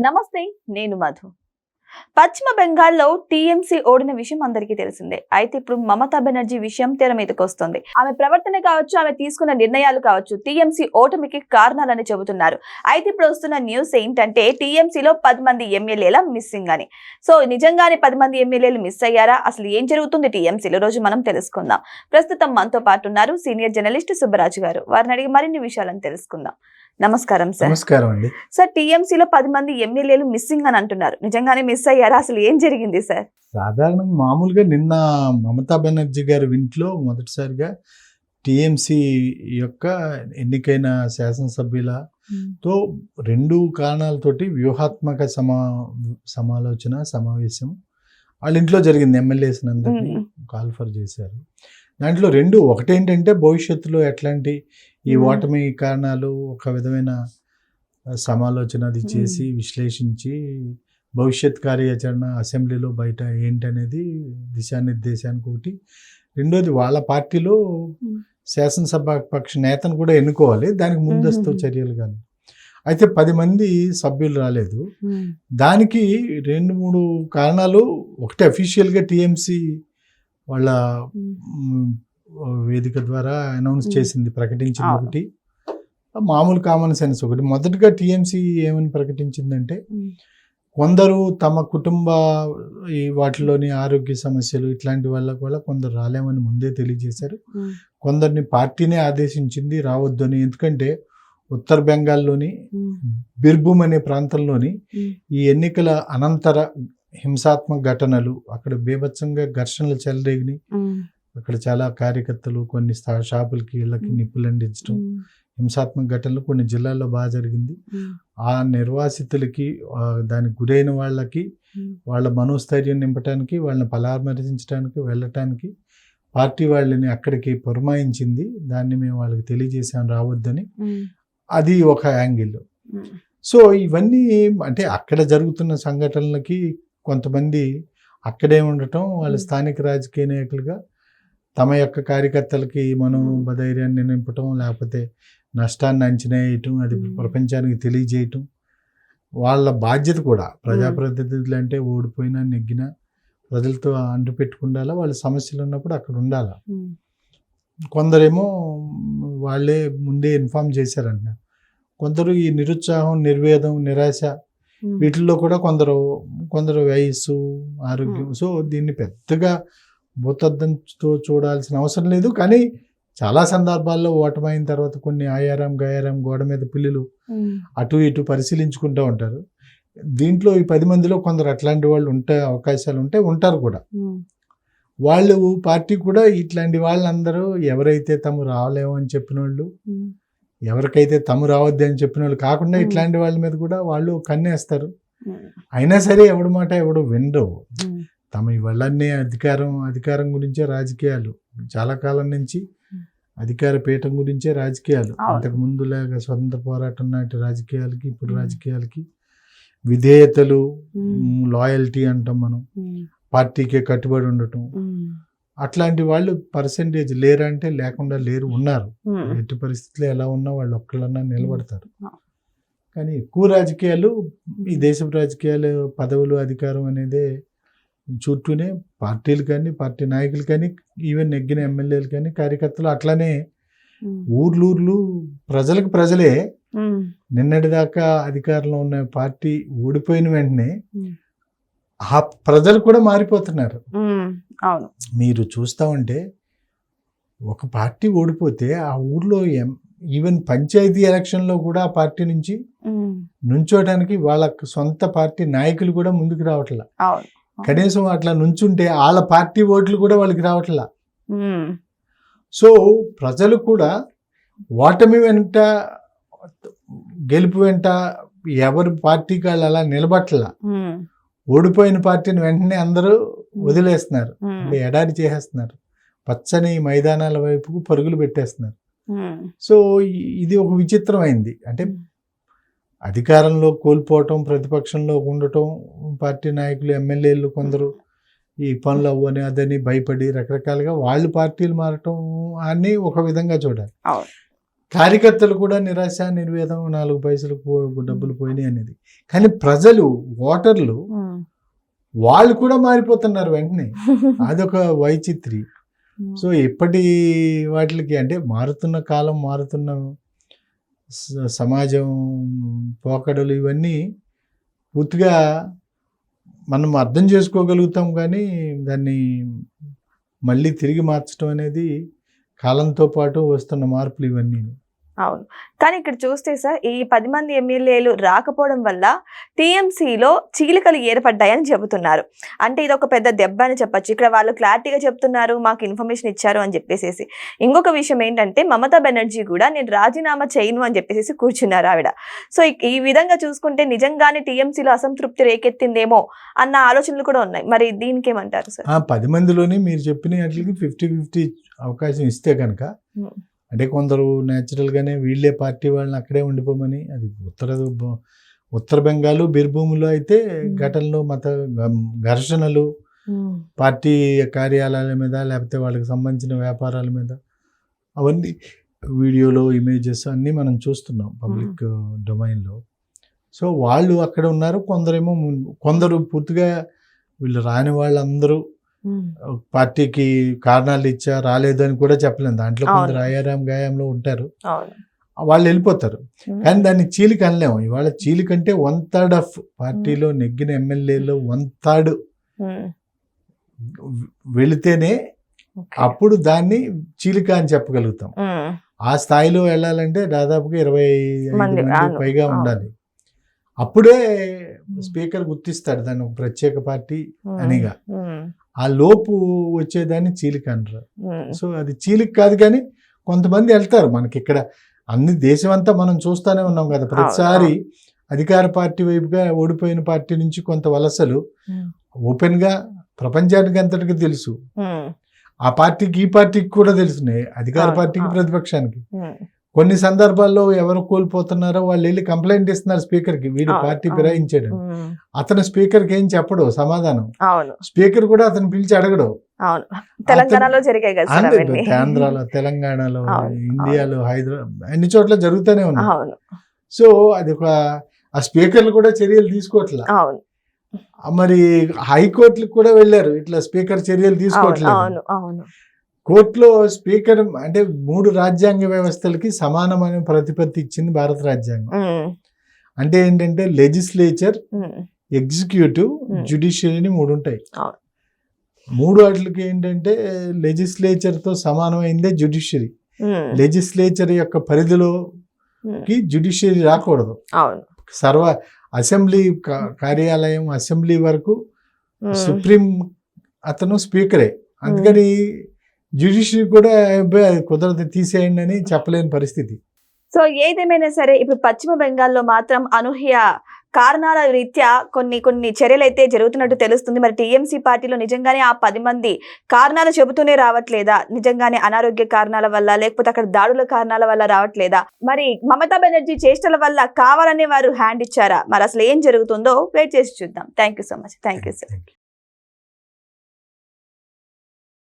నమస్తే, నేను మధు. పశ్చిమ బెంగాల్లో టీఎంసీ ఓడిన విషయం అందరికీ తెలిసిందే. అయితే ఇప్పుడు మమతా బెనర్జీ విషయం తెర మీదకి వస్తుంది. ఆమె ప్రవర్తన కావచ్చు, ఆమె తీసుకున్న నిర్ణయాలు కావచ్చు, టీఎంసీ ఓటమికి కారణాలని చెబుతున్నారు. అయితే ఇప్పుడు వస్తున్న న్యూస్ ఏంటంటే టీఎంసీలో 10 మంది ఎమ్మెల్యేల మిస్సింగ్ అని. సో నిజంగానే 10 మంది ఎమ్మెల్యేలు మిస్ అయ్యారా? అసలు ఏం జరుగుతుంది టీఎంసీలో రోజు మనం తెలుసుకుందాం. ప్రస్తుతం మనతో పాటు ఉన్నారు సీనియర్ జర్నలిస్ట్ సుబ్బరాజు గారు. వారిని అడిగి మరిన్ని విషయాలను తెలుసుకుందాం. నమస్కారం సార్. నమస్కారం అండి. సార్, టీఎంసీలో 10 మంది ఎమ్మెల్యేలు మిస్సింగ్ అని అంటున్నారు. నిజంగానే మిస్ అయ్యారా? అసలు ఏం జరిగింది సార్? సాధారణంగా మామూలుగా నిన్న మమతా బెనర్జీ గారి ఇంట్లో మొదటిసారిగా టీఎంసీ యొక్క ఎన్నికైన శాసనసభ్యులతో 2 కారణాలతోటి వ్యూహాత్మక సమావేశం వాళ్ళ ఇంట్లో జరిగింది. ఎమ్మెల్యేస్ అందరినీ కాల్ఫర్ చేశారు. దాంట్లో 2 ఒకటేంటంటే భవిష్యత్తులో ఎట్లాంటి ఈ ఓటమి కారణాలు ఒక విధమైన సమాలోచన అది చేసి విశ్లేషించి భవిష్యత్ కార్యాచరణ అసెంబ్లీలో బయట ఏంటనేది దిశానిర్దేశానికి ఒకటి. రెండోది వాళ్ళ పార్టీలో శాసనసభ పక్ష నేతను కూడా ఎన్నుకోవాలి, దానికి ముందస్తు చర్యలు కానీ. అయితే 10 మంది సభ్యులు రాలేదు. దానికి 2-3 కారణాలు. ఒకటి అఫీషియల్గా టీఎంసీ వాళ్ళ వేదిక ద్వారా అనౌన్స్ చేసింది, ప్రకటించింది ఒకటి. మామూలు కామన్ సెన్స్ ఒకటి. మొదటగా టీఎంసీ ఏమని ప్రకటించిందంటే కొందరు తమ కుటుంబ వాటిలోని ఆరోగ్య సమస్యలు ఇట్లాంటి వాళ్ళకు కూడా కొందరు రాలేమని ముందే తెలియజేశారు. కొందరిని పార్టీనే ఆదేశించింది రావద్దని. ఎందుకంటే ఉత్తర బెంగాల్లోని బిర్భూమ్ అనే ప్రాంతంలోని ఈ ఎన్నికల అనంతర హింసాత్మక ఘటనలు, అక్కడ బీభత్సంగా ఘర్షణలు చెలరేగినాయి. అక్కడ చాలా కార్యకర్తలు కొన్ని షాపులకి ఇళ్ళకి నిప్పులు అందించడం, హింసాత్మక ఘటనలు కొన్ని జిల్లాల్లో బాగా జరిగింది. ఆ నిర్వాసితులకి దానికి గురైన వాళ్ళకి వాళ్ళ మనోస్థైర్యం నింపడానికి, వాళ్ళని పరామర్శించడానికి వెళ్ళటానికి పార్టీ వాళ్ళని అక్కడికి పురమాయించింది. దాన్ని మేము వాళ్ళకి తెలియజేసాం రావద్దని. అది ఒక యాంగిల్. సో ఇవన్నీ అంటే అక్కడ జరుగుతున్న సంఘటనలకి కొంతమంది అక్కడే ఉండటం, వాళ్ళ స్థానిక రాజకీయ నాయకులుగా తమ యొక్క కార్యకర్తలకి మనోధైర్యాన్ని నింపటం, లేకపోతే నష్టాన్ని అంచనా వేయటం, అది ప్రపంచానికి తెలియజేయటం వాళ్ళ బాధ్యత కూడా. ప్రజాప్రతినిధులు అంటే ఓడిపోయినా నెగ్గినా ప్రజలతో అంటు పెట్టుకుండాలా, వాళ్ళ సమస్యలు ఉన్నప్పుడు అక్కడ ఉండాలా. కొందరేమో వాళ్ళే ముందే ఇన్ఫార్మ్ చేశారంట. కొందరు ఈ నిరుత్సాహం, నిర్వేదం, నిరాశ వీటిల్లో కూడా కొందరు వయస్సు, ఆరోగ్యం. సో దీన్ని పెద్దగా భూతద్దంతో చూడాల్సిన అవసరం లేదు. కానీ చాలా సందర్భాల్లో ఓటమైన తర్వాత కొన్ని ఆయారం గయారం గోడ మీద పిల్లులు అటు ఇటు పరిశీలించుకుంటూ ఉంటారు. దీంట్లో ఈ 10 మందిలో కొందరు అట్లాంటి వాళ్ళు అవకాశాలు ఉంటారు కూడా. వాళ్ళు పార్టీ కూడా ఇట్లాంటి వాళ్ళందరూ ఎవరైతే తమ రాలేమో అని చెప్పిన వాళ్ళు, ఎవరికైతే తమ రావద్దు అని చెప్పిన వాళ్ళు కాకుండా ఇట్లాంటి వాళ్ళ మీద కూడా వాళ్ళు కన్నేస్తారు. అయినా సరే ఎవడి మాట ఎవడు వినరు. తమ ఇవన్నీ అధికారం గురించే రాజకీయాలు. చాలా కాలం నుంచి అధికార పీఠం గురించే రాజకీయాలు. అంతకు ముందులాగా స్వతంత్ర పోరాటం నాటి రాజకీయాలకి ఇప్పుడు రాజకీయాలకి విధేయతలు, లాయల్టీ అంటాం మనం, పార్టీకే కట్టుబడి ఉండటం. అట్లాంటి వాళ్ళు పర్సెంటేజ్ లేరంటే లేకుండా లేరు, ఉన్నారు. ఎట్టి పరిస్థితుల్లో ఎలా ఉన్నా వాళ్ళు ఒక్కళ్ళన్నా నిలబడతారు. కానీ ఎక్కువ రాజకీయాలు, ఈ దేశపు రాజకీయాలు, పదవులు, అధికారం అనేదే చుట్టూనే పార్టీలు కానీ, పార్టీ నాయకులు కానీ, ఈవెన్ నెగ్గిన ఎమ్మెల్యేలు కానీ, కార్యకర్తలు అట్లానే ఊర్లు ప్రజలకు ప్రజలే. నిన్నటిదాకా అధికారంలో ఉన్న పార్టీ ఓడిపోయిన వెంటనే ఆ ప్రజలు కూడా మారిపోతున్నారు. మీరు చూస్తూ ఉంటే ఒక పార్టీ ఓడిపోతే ఆ ఊర్లో ఈవెన్ పంచాయతీ ఎలక్షన్లో కూడా ఆ పార్టీ నుంచి నుంచోడానికి వాళ్ళ సొంత పార్టీ నాయకులు కూడా ముందుకు రావట్లా. కనీసం అట్లా నుంచుంటే వాళ్ళ పార్టీ ఓట్లు కూడా వాళ్ళకి రావట్లా. సో ప్రజలు కూడా ఓటమి వెంట గెలుపు వెంట ఎవరి పార్టీకి వాళ్ళు అలా నిలబట్టలా. ఓడిపోయిన పార్టీని వెంటనే అందరూ వదిలేస్తున్నారు, ఎడారి చేసేస్తున్నారు, పచ్చని మైదానాల వైపుకు పరుగులు పెట్టేస్తున్నారు. సో ఇది ఒక విచిత్రమైంది. అంటే అధికారంలో కోల్పోవటం, ప్రతిపక్షంలో ఉండటం, పార్టీ నాయకులు, ఎమ్మెల్యేలు కొందరు ఈ పనులు అవ్వని అదని భయపడి రకరకాలుగా వాళ్ళు పార్టీలు మారటం అన్నీ ఒక విధంగా చూడాలి. కార్యకర్తలు కూడా నిరాశ నిర్వేదం 4 పైసలకు డబ్బులు పోయినాయి అనేది. కానీ ప్రజలు ఓటర్లు వాళ్ళు కూడా మారిపోతున్నారు వెంటనే. అదొక వైచిత్రి. సో ఇప్పటి వాటికి అంటే మారుతున్న కాలం, మారుతున్న సమాజం పోకడలు ఇవన్నీ పూర్తిగా మనం అర్థం చేసుకోగలుగుతాం, కానీ దాన్ని మళ్ళీ తిరిగి మార్చడం అనేది కాలంతో పాటు వస్తున్న మార్పులు ఇవన్నీ. అవును. కానీ ఇక్కడ చూస్తే సార్, ఈ 10 మంది ఎమ్మెల్యేలు రాకపోవడం వల్ల టీఎంసీలో చీలికలు ఏర్పడ్డాయని చెబుతున్నారు. అంటే ఇది ఒక పెద్ద దెబ్బ అని చెప్పొచ్చు. ఇక్కడ వాళ్ళు క్లారిటీగా చెప్తున్నారు, మాకు ఇన్ఫర్మేషన్ ఇచ్చారు అని చెప్పేసి. ఇంకొక విషయం ఏంటంటే, మమతా బెనర్జీ కూడా నేను రాజీనామా చేయను అని చెప్పేసి కూర్చున్నారు ఆవిడ. సో ఈ విధంగా చూసుకుంటే నిజంగానే టీఎంసీలో అసంతృప్తి రేకెత్తిందేమో అన్న ఆలోచనలు కూడా ఉన్నాయి. మరి దీనికి ఏమంటారు సార్? 10 మందిలోని మీరు చెప్పిన వాటికి 50-50 అవకాశం ఇస్తే కనుక, అంటే కొందరు న్యాచురల్గానే వీళ్ళే పార్టీ వాళ్ళని అక్కడే ఉండిపోమని, అది ఉత్తర బెంగాల్ బీర్భూములో అయితే ఘటనలు, మత ఘర్షణలు, పార్టీ కార్యాలయాల మీద లేకపోతే వాళ్ళకి సంబంధించిన వ్యాపారాల మీద అవన్నీ వీడియోలో ఇమేజెస్ అన్నీ మనం చూస్తున్నాం పబ్లిక్ డొమైన్లో. సో వాళ్ళు అక్కడ ఉన్నారు. కొందరు పూర్తిగా వీళ్ళు రాని వాళ్ళందరూ పార్టీకి కారణాలు ఇచ్చా రాలేదు అని కూడా చెప్పలేము. దాంట్లో కొందరు ఆయారాం గాయంలో ఉంటారు, వాళ్ళు వెళ్ళిపోతారు. కానీ దాన్ని చీలిక అనలేము. ఇవాళ చీలికంటే 1/3 ఆఫ్ పార్టీలో నెగ్గిన ఎమ్మెల్యేలో 1/3 వెళితేనే అప్పుడు దాన్ని చీలిక అని చెప్పగలుగుతాం. ఆ స్థాయిలో వెళ్ళాలంటే దాదాపుగా 25 మంది పైగా ఉండాలి. అప్పుడే స్పీకర్ గుర్తిస్తాడు దాన్ని ఒక ప్రత్యేక పార్టీ అనిగా. ఆ లోపు వచ్చేదాన్ని చీలిక అంటారు. సో అది చీలిక కాదు, కానీ కొంతమంది వెళ్తారు. మనకి ఇక్కడ అన్ని దేశం అంతా మనం చూస్తూనే ఉన్నాం కదా, ప్రతిసారి అధికార పార్టీ వైపుగా ఓడిపోయిన పార్టీ నుంచి కొంత వలసలు ఓపెన్ గా ప్రపంచానికి అంతటికి తెలుసు. ఆ పార్టీకి ఈ పార్టీకి కూడా తెలుస్తున్నాయి, అధికార పార్టీకి ప్రతిపక్షానికి. కొన్ని సందర్భాల్లో ఎవరు కోల్పోతున్నారో వాళ్ళు వెళ్ళి కంప్లైంట్ ఇస్తున్నారు స్పీకర్కి, వీడు పార్టీ ఫిరాయించాడు. అతను స్పీకర్కి ఏం చెప్పడు సమాధానం. స్పీకర్ కూడా అతను పిలిచి అడగడు. ఆంధ్రాలో, తెలంగాణలో, ఇండియాలో, హైదరాబాద్ అన్ని చోట్ల జరుగుతూనే ఉన్నాయి. సో అది ఒక ఆ స్పీకర్లు కూడా చర్యలు తీసుకోవట్లా. మరి హైకోర్టులకు కూడా వెళ్ళారు, ఇట్లా స్పీకర్ చర్యలు తీసుకోవట్లేదు. కోర్టులో స్పీకర్ అంటే 3 రాజ్యాంగ వ్యవస్థలకి సమానమైన ప్రతిపత్తి ఇచ్చింది భారత రాజ్యాంగం. అంటే ఏంటంటే లెజిస్లేచర్, ఎగ్జిక్యూటివ్, జ్యుడిషియరీ 3 ఉంటాయి. 3 వాటికి ఏంటంటే లెజిస్లేచర్ తో సమానమైందే జ్యుడిషియరీ. లెజిస్లేచర్ యొక్క పరిధిలోకి జ్యుడిషియరీ రాకూడదు. అసెంబ్లీ కార్యాలయం, అసెంబ్లీ వరకు సుప్రీం అతను స్పీకరే. అందుకని జ్యుడిషియరీ కూడా కుదరదు తీసేయండి అని చెప్పలేని పరిస్థితి. సో ఏదేమైనా సరే, ఇప్పుడు పశ్చిమ బెంగాల్లో మాత్రం అనూహ్య కారణాల రీత్యా కొన్ని చర్యలు అయితే జరుగుతున్నట్టు తెలుస్తుంది. మరి టీఎంసీ పార్టీలో నిజంగానే ఆ 10 మంది కారణాలు చెబుతూనే రావట్లేదా? నిజంగానే అనారోగ్య కారణాల వల్ల, లేకపోతే అక్కడ దాడుల కారణాల వల్ల రావట్లేదా? మరి మమతా బెనర్జీ చేష్టల వల్ల కావాలనే వారు హ్యాండ్ ఇచ్చారా? మరి అసలు ఏం జరుగుతుందో వెయిట్ చేసి చూద్దాం. Thank you so much. Thank you sir.